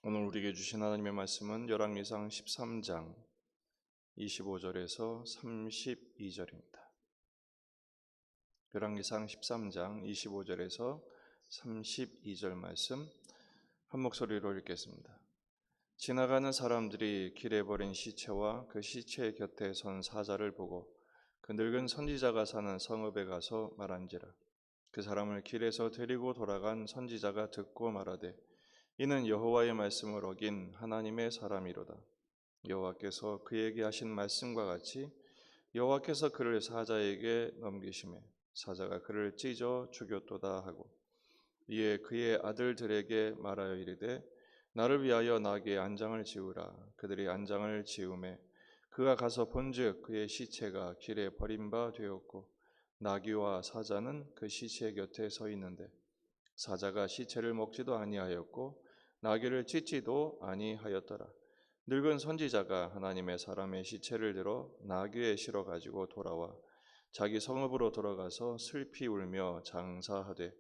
오늘 우리에게 주신 하나님의 말씀은 열왕기상 13장 25절에서 32절입니다. 열왕기상 13장 25절에서 32절 말씀 한 목소리로 읽겠습니다. 지나가는 사람들이 길에 버린 시체와 그 시체 곁에 선 사자를 보고 그 늙은 선지자가 사는 성읍에 가서 말한지라. 그 사람을 길에서 데리고 돌아간 선지자가 듣고 말하되 이는 여호와의 말씀을 어긴 하나님의 사람이로다. 여호와께서 그에게 하신 말씀과 같이 여호와께서 그를 사자에게 넘기시매 사자가 그를 찢어 죽였도다 하고 이에 그의 아들들에게 말하여 이르되 나를 위하여 나귀의 안장을 지으라. 그들이 안장을 지으매 그가 가서 본즉 그의 시체가 길에 버린 바 되었고 나귀와 사자는 그 시체 곁에 서 있는데 사자가 시체를 먹지도 아니하였고 나귀를 찢지도 아니하였더라. 늙은 선지자가 하나님의 사람의 시체를 들어 나귀에 실어 가지고 돌아와 자기 성읍으로 돌아가서 슬피 울며 장사하되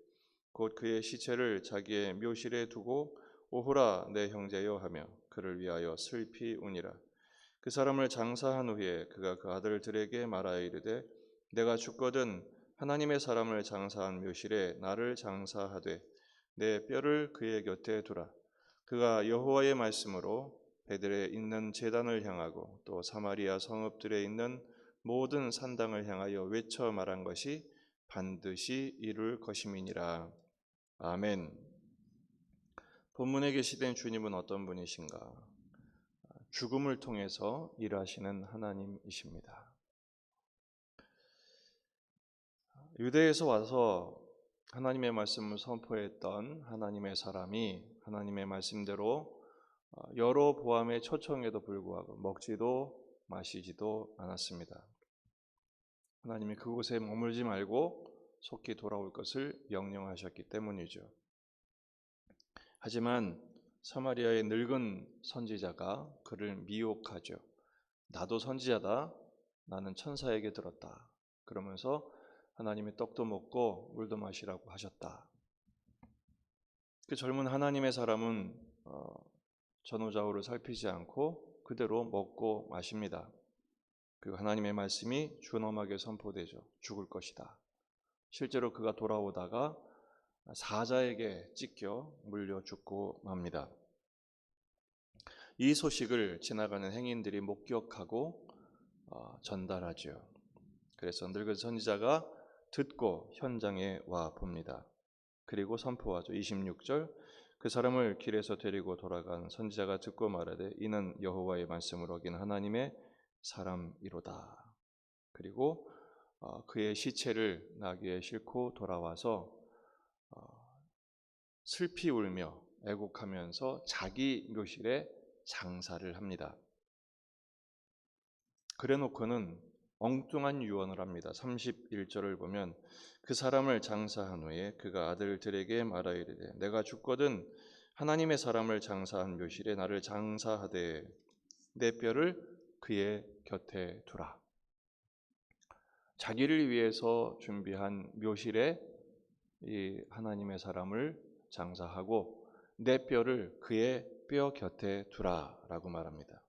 곧 그의 시체를 자기의 묘실에 두고 오호라 내 형제여 하며 그를 위하여 슬피 우니라. 그 사람을 장사한 후에 그가 그 아들들에게 말하여 이르되 내가 죽거든 하나님의 사람을 장사한 묘실에 나를 장사하되 내 뼈를 그의 곁에 두라. 그가 여호와의 말씀으로 베들에 있는 제단을 향하고 또 사마리아 성읍들에 있는 모든 산당을 향하여 외쳐 말한 것이 반드시 이룰 것임이니라. 아멘. 본문에 계시된 주님은 어떤 분이신가? 죽음을 통해서 일하시는 하나님이십니다. 유대에서 와서 하나님의 말씀을 선포했던 하나님의 사람이 하나님의 말씀대로 여로보암의 초청에도 불구하고 먹지도 마시지도 않았습니다. 하나님이 그곳에 머물지 말고 속히 돌아올 것을 명령하셨기 때문이죠. 하지만 사마리아의 늙은 선지자가 그를 미혹하죠. 나도 선지자다. 나는 천사에게 들었다. 그러면서 하나님이 떡도 먹고 물도 마시라고 하셨다. 그 젊은 하나님의 사람은 전후좌우를 살피지 않고 그대로 먹고 마십니다. 그 하나님의 말씀이 준엄하게 선포되죠. 죽을 것이다. 실제로 그가 돌아오다가 사자에게 찢겨 물려 죽고 맙니다. 이 소식을 지나가는 행인들이 목격하고 전달하죠. 그래서 늙은 선지자가 듣고 현장에 와 봅니다. 그리고 선포하죠. 26절 그 사람을 길에서 데리고 돌아간 선지자가 듣고 말하되 이는 여호와의 말씀을 어긴 하나님의 사람이로다. 그리고 그의 시체를 나귀에 싣고 돌아와서 슬피 울며 애곡하면서 자기 묘실에 장사를 합니다. 그래놓고는 엉뚱한 유언을 합니다. 31절을 보면 그 사람을 장사한 후에 그가 아들들에게 말하여 이르되 내가 죽거든 하나님의 사람을 장사한 묘실에 나를 장사하되 내 뼈를 그의 곁에 두라. 자기를 위해서 준비한 묘실에 이 하나님의 사람을 장사하고 내 뼈를 그의 뼈 곁에 두라라고 말합니다.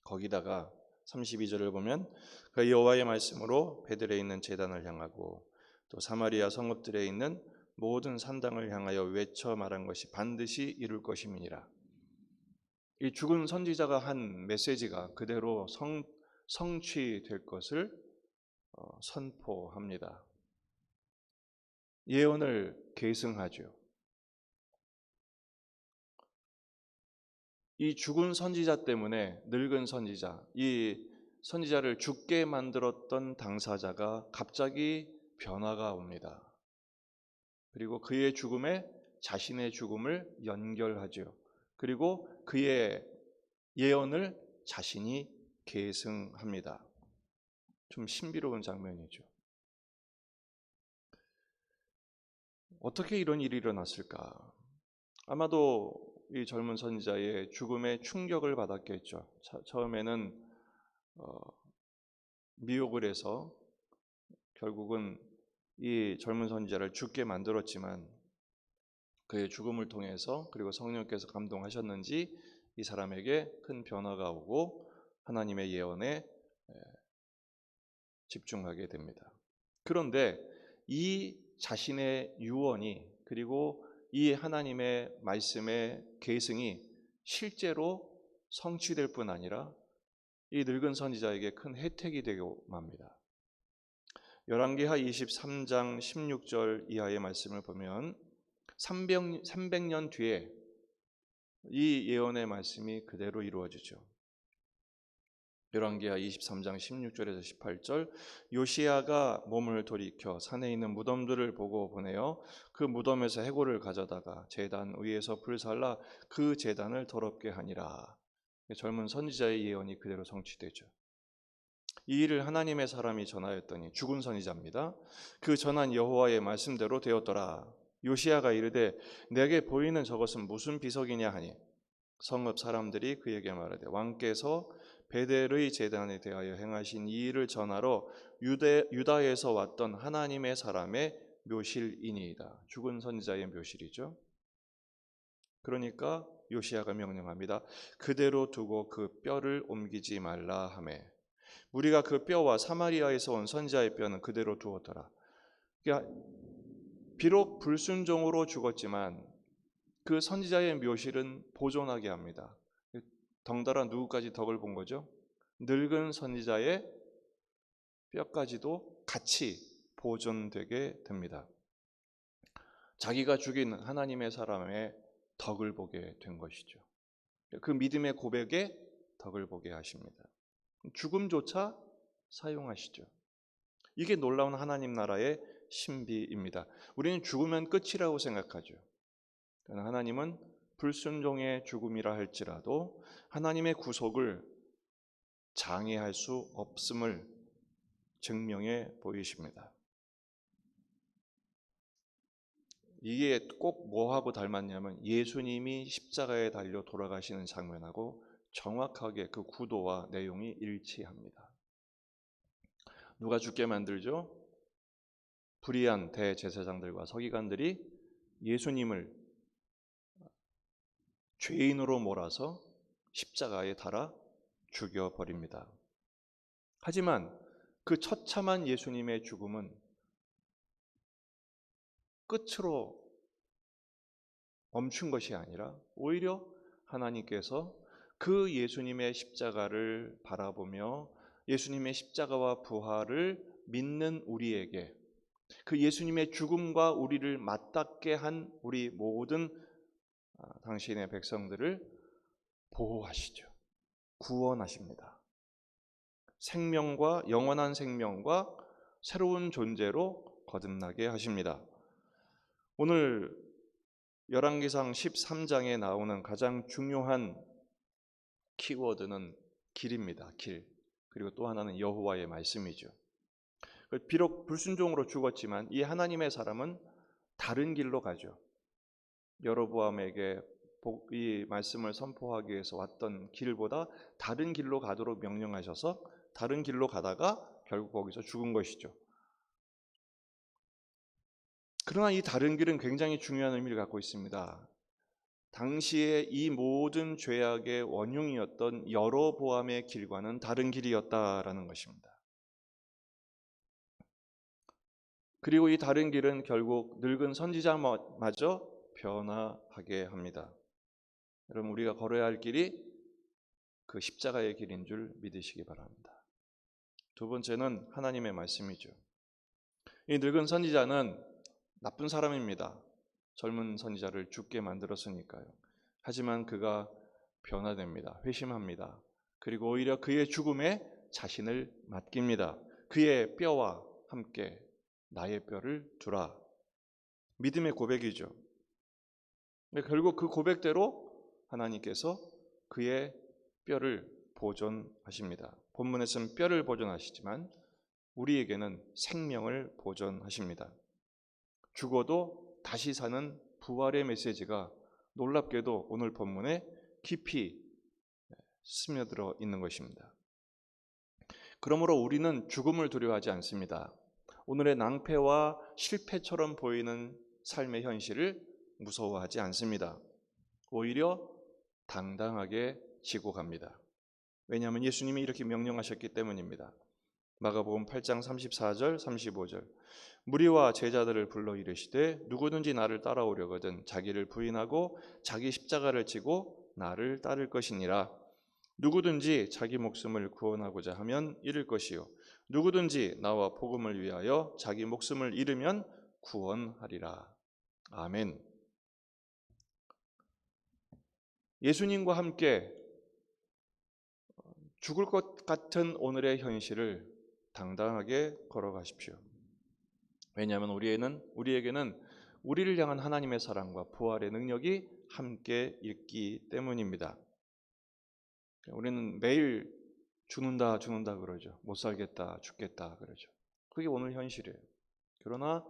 거기다가 32절을 보면 그 여호와의 말씀으로 베들에 있는 제단을 향하고 또 사마리아 성읍들에 있는 모든 산당을 향하여 외쳐 말한 것이 반드시 이룰 것임이니라. 이 죽은 선지자가 한 메시지가 그대로 성취될 것을 선포합니다. 예언을 계승하죠. 이 죽은 선지자 때문에 늙은 선지자, 이 선지자를 죽게 만들었던 당사자가 갑자기 변화가 옵니다. 그리고 그의 죽음에 자신의 죽음을 연결하죠. 그리고 그의 예언을 자신이 계승합니다. 좀 신비로운 장면이죠. 어떻게 이런 일이 일어났을까? 아마도 이 젊은 선지자의 죽음에 충격을 받았겠죠. 처음에는 미혹을 해서 결국은 이 젊은 선지자를 죽게 만들었지만 그의 죽음을 통해서 그리고 성령께서 감동하셨는지 이 사람에게 큰 변화가 오고 하나님의 예언에 집중하게 됩니다. 그런데 이 자신의 유언이 그리고 이 하나님의 말씀의 계승이 실제로 성취될 뿐 아니라 이 늙은 선지자에게 큰 혜택이 되고 맙니다. 열왕기하 23장 16절 이하의 말씀을 보면 300년 뒤에 이 예언의 말씀이 그대로 이루어지죠. 열왕기하 23장 16절에서 18절 요시야가 몸을 돌이켜 산에 있는 무덤들을 보고 보내어 그 무덤에서 해골을 가져다가 제단 위에서 불살라 그 제단을 더럽게 하니라. 젊은 선지자의 예언이 그대로 성취되죠. 이 일을 하나님의 사람이 전하였더니 죽은 선지자입니다. 그 전한 여호와의 말씀대로 되었더라. 요시야가 이르되 내게 보이는 저것은 무슨 비석이냐 하니 성읍 사람들이 그에게 말하되 왕께서 베델의 제단에 대하여 행하신 이 일을 전하러 유다에서 왔던 하나님의 사람의 묘실이니이다. 죽은 선지자의 묘실이죠. 그러니까 요시야가 명령합니다. 그대로 두고 그 뼈를 옮기지 말라 하매 우리가 그 뼈와 사마리아에서 온 선지자의 뼈는 그대로 두었더라. 그러니까 비록 불순종으로 죽었지만 그 선지자의 묘실은 보존하게 합니다. 덩달아 누구까지 덕을 본 거죠? 늙은 선지자의 뼈까지도 같이 보존되게 됩니다. 자기가 죽인 하나님의 사람의 덕을 보게 된 것이죠. 그 믿음의 고백에 덕을 보게 하십니다. 죽음조차 사용하시죠. 이게 놀라운 하나님 나라의 신비입니다. 우리는 죽으면 끝이라고 생각하죠. 그러나 하나님은 불순종의 죽음이라 할지라도 하나님의 구속을 장애할 수 없음을 증명해 보이십니다. 이게 꼭 뭐하고 닮았냐면 예수님이 십자가에 달려 돌아가시는 장면하고 정확하게 그 구도와 내용이 일치합니다. 누가 죽게 만들죠? 불의한 대제사장들과 서기관들이 예수님을 죄인으로 몰아서 십자가에 달아 죽여버립니다. 하지만 그 처참한 예수님의 죽음은 끝으로 멈춘 것이 아니라 오히려 하나님께서 그 예수님의 십자가를 바라보며 예수님의 십자가와 부활을 믿는 우리에게 그 예수님의 죽음과 우리를 맞닿게 한 우리 모든 당신의 백성들을 보호하시죠. 구원하십니다. 생명과 영원한 생명과 새로운 존재로 거듭나게 하십니다. 오늘 열왕기상 13장에 나오는 가장 중요한 키워드는 길입니다. 길. 그리고 또 하나는 여호와의 말씀이죠. 비록 불순종으로 죽었지만 이 하나님의 사람은 다른 길로 가죠. 여로보암에게 이 말씀을 선포하기 위해서 왔던 길보다 다른 길로 가도록 명령하셔서 다른 길로 가다가 결국 거기서 죽은 것이죠. 그러나 이 다른 길은 굉장히 중요한 의미를 갖고 있습니다. 당시에 이 모든 죄악의 원흉이었던 여로보암의 길과는 다른 길이었다라는 것입니다. 그리고 이 다른 길은 결국 늙은 선지자마저 변화하게 합니다. 여러분, 우리가 걸어야 할 길이 그 십자가의 길인 줄 믿으시기 바랍니다. 두 번째는 하나님의 말씀이죠. 이 늙은 선지자는 나쁜 사람입니다. 젊은 선지자를 죽게 만들었으니까요. 하지만 그가 변화됩니다. 회심합니다. 그리고 오히려 그의 죽음에 자신을 맡깁니다. 그의 뼈와 함께 나의 뼈를 두라. 믿음의 고백이죠. 결국 그 고백대로 하나님께서 그의 뼈를 보존하십니다. 본문에서는 뼈를 보존하시지만 우리에게는 생명을 보존하십니다. 죽어도 다시 사는 부활의 메시지가 놀랍게도 오늘 본문에 깊이 스며들어 있는 것입니다. 그러므로 우리는 죽음을 두려워하지 않습니다. 오늘의 낭패와 실패처럼 보이는 삶의 현실을 무서워하지 않습니다. 오히려 당당하게 지고 갑니다. 왜냐하면 예수님이 이렇게 명령하셨기 때문입니다. 마가복음 8장 34절 35절 무리와 제자들을 불러 이르시되 누구든지 나를 따라오려거든 자기를 부인하고 자기 십자가를 지고 나를 따를 것이니라. 누구든지 자기 목숨을 구원하고자 하면 잃을 것이요 누구든지 나와 복음을 위하여 자기 목숨을 잃으면 구원하리라. 아멘. 예수님과 함께 죽을 것 같은 오늘의 현실을 당당하게 걸어가십시오. 왜냐하면 우리에게는 우리를 향한 하나님의 사랑과 부활의 능력이 함께 있기 때문입니다. 우리는 매일 죽는다 그러죠. 못 살겠다, 죽겠다 그러죠. 그게 오늘 현실이에요. 그러나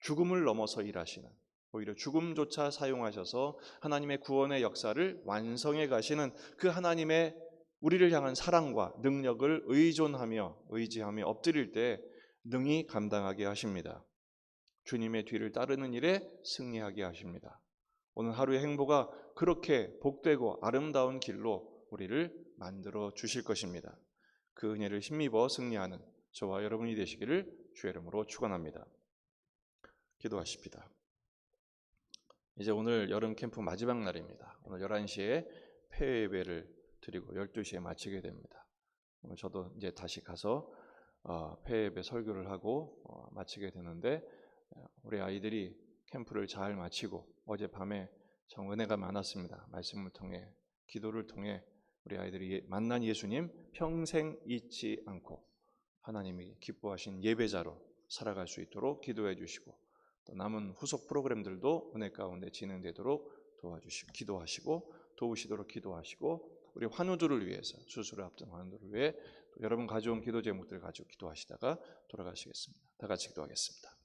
죽음을 넘어서 일하시는, 오히려 죽음조차 사용하셔서 하나님의 구원의 역사를 완성해 가시는 그 하나님의 우리를 향한 사랑과 능력을 의지하며 엎드릴 때 능히 감당하게 하십니다. 주님의 뒤를 따르는 일에 승리하게 하십니다. 오늘 하루의 행보가 그렇게 복되고 아름다운 길로 우리를 만들어 주실 것입니다. 그 은혜를 힘입어 승리하는 저와 여러분이 되시기를 주의 이름으로 축원합니다. 기도하십시다. 이제 오늘 여름 캠프 마지막 날입니다. 오늘 11시에 폐회 예배를 드리고 12시에 마치게 됩니다. 오늘 저도 이제 다시 가서 폐회 예배 설교를 하고 마치게 되는데, 우리 아이들이 캠프를 잘 마치고 어젯밤에 정 은혜가 많았습니다. 말씀을 통해, 기도를 통해 우리 아이들이 만난 예수님 평생 잊지 않고 하나님이 기뻐하신 예배자로 살아갈 수 있도록 기도해 주시고, 또 남은 후속 프로그램들도 은혜 가운데 진행되도록 도우시도록 기도하시고, 우리 환우들을 위해서, 수술을 앞둔 환우들을 위해 또 여러분 가져온 기도 제목들 가지고 기도하시다가 돌아가시겠습니다. 다 같이 기도하겠습니다.